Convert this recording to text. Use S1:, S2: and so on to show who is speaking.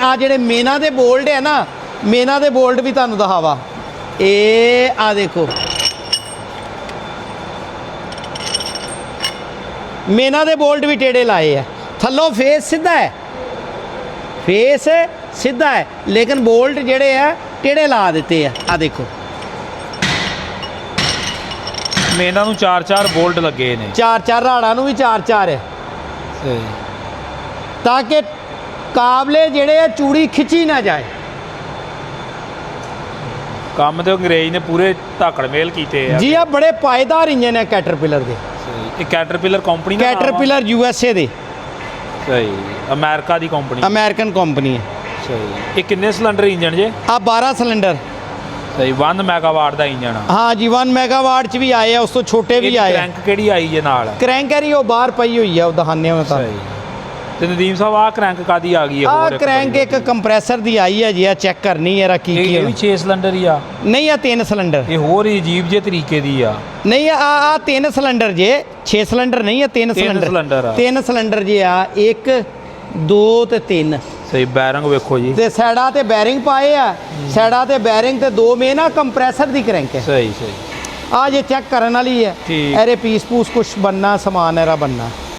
S1: ਆ ਜਿਹੜੇ ਮੇਨਾ ਦੇ ਬੋਲਟ ਹੈ ਨਾ, ਮੇਨਾ ਦੇ ਬੋਲਟ ਵੀ ਤੁਹਾਨੂੰ ਦਿਖਾਵਾ। ਇਹ ਆ ਦੇਖੋ, ਮੇਨਾ ਦੇ ਬੋਲਟ ਵੀ ਟੇੜੇ ਲਾਏ ਆ। ਥੱਲੋਂ ਫੇਸ ਸਿੱਧਾ ਹੈ, ਫੇਸ ਸਿੱਧਾ ਹੈ, ਲੇਕਿਨ ਬੋਲਟ ਜਿਹੜੇ ਆ ਟੇੜੇ ਲਾ ਦਿੱਤੇ ਆ। ਆ ਦੇਖੋ,
S2: ਮੇਨਾਂ ਨੂੰ 4-4 ਬੋਲਟ ਲੱਗੇ ਨੇ,
S1: 4-4 ਰਾੜਾਂ ਨੂੰ ਵੀ 4-4 ਹੈ,
S2: ਸਹੀ,
S1: ਤਾਂ ਕਿ ਕਾਬਲੇ ਜਿਹੜੇ ਆ ਚੂੜੀ ਖਿੱਚੀ ਨਾ ਜਾਏ।
S2: ਕੰਮ ਤੇ ਅੰਗਰੇਜ਼ ਨੇ ਪੂਰੇ ਧਾਕੜ ਮੇਲ ਕੀਤੇ ਆ
S1: ਜੀ। ਆ ਬੜੇ ਪਾਏਦਾਰ ਇੰਜਨ ਹੈ ਕੈਟਰਪਿਲਰ ਦੇ।
S2: ਸਹੀ, ਇਹ ਕੈਟਰਪਿਲਰ ਕੰਪਨੀ ਦਾ ਨਾਮ ਆ?
S1: ਕੈਟਰਪਿਲਰ USA ਦੇ,
S2: ਸਹੀ, ਅਮਰੀਕਾ ਦੀ ਕੰਪਨੀ,
S1: ਅਮਰੀਕਨ ਕੰਪਨੀ ਹੈ।
S2: ਸਹੀ। ਇਹ ਕਿੰਨੇ ਸਿਲੰਡਰ ਇੰਜਨ ਜੇ?
S1: ਆ 12 ਸਿਲੰਡਰ।
S2: ਸਹੀ, 1 ਮੈਗਾਵਾਟ ਦਾ ਇੰਜਨ ਆ।
S1: ਹਾਂ ਜੀ, 1 ਮੈਗਾਵਾਟ ਚ ਵੀ ਆਏ ਆ, ਉਸ ਤੋਂ ਛੋਟੇ ਵੀ ਆਏ ਆ।
S2: ਕ੍ਰੈਂਕ ਕਿਹੜੀ ਆਈ ਜੇ ਨਾਲ?
S1: ਕ੍ਰੈਂਕਰੀ ਉਹ ਬਾਹਰ ਪਈ ਹੋਈ ਆ, ਉਹ ਦਿਖਾਣੇ ਹੁਣ ਤਾਂ।
S2: ਸਹੀ। ਤੇ ਨਦੀਮ ਸਾਹਿਬ ਆ ਕ੍ਰੈਂਕ ਕਾਦੀ ਆ ਗਈ ਹੈ?
S1: ਆ ਕ੍ਰੈਂਕ ਇੱਕ ਕੰਪਰੈਸਰ ਦੀ ਆਈ ਹੈ ਜੀ, ਆ ਚੈੱਕ ਕਰਨੀ ਹੈ ਕੀ ਕੀ
S2: ਇਹ ਵੀ 6 ਸਿਲੰਡਰ ਹੀ ਆ?
S1: ਨਹੀਂ, ਆ 3 ਸਿਲੰਡਰ।
S2: ਇਹ ਹੋਰ ਹੀ ਅਜੀਬ ਜੇ ਤਰੀਕੇ ਦੀ ਆ।
S1: ਨਹੀਂ, ਆ 3 ਸਿਲੰਡਰ ਜੇ, 6 ਸਿਲੰਡਰ ਨਹੀਂ, ਆ 3 ਸਿਲੰਡਰ ਆ। 3 ਸਿਲੰਡਰ ਜੇ ਆ, 1 2 ਤੇ 3।
S2: ਸਹੀ, ਬੈਰਿੰਗ ਵੇਖੋ ਜੀ,
S1: ਤੇ ਸਾਈਡਾਂ ਤੇ ਬੈਰਿੰਗ ਪਾਏ ਆ, ਸਾਈਡਾਂ ਤੇ ਬੈਰਿੰਗ ਤੇ 2 ਮੇਨ ਆ ਕੰਪਰੈਸਰ ਦੀ ਕ੍ਰੈਂਕ ਹੈ।
S2: ਸਹੀ ਸਹੀ।
S1: ਆ ਜੇ ਚੈੱਕ ਕਰਨ ਵਾਲੀ ਹੈ,
S2: ਠੀਕ।
S1: ਇਹਦੇ ਪੀਸ ਪੂਸ ਕੁਛ ਬੰਨਾ, ਸਮਾਨ ਇਹਦਾ ਬੰਨਾ।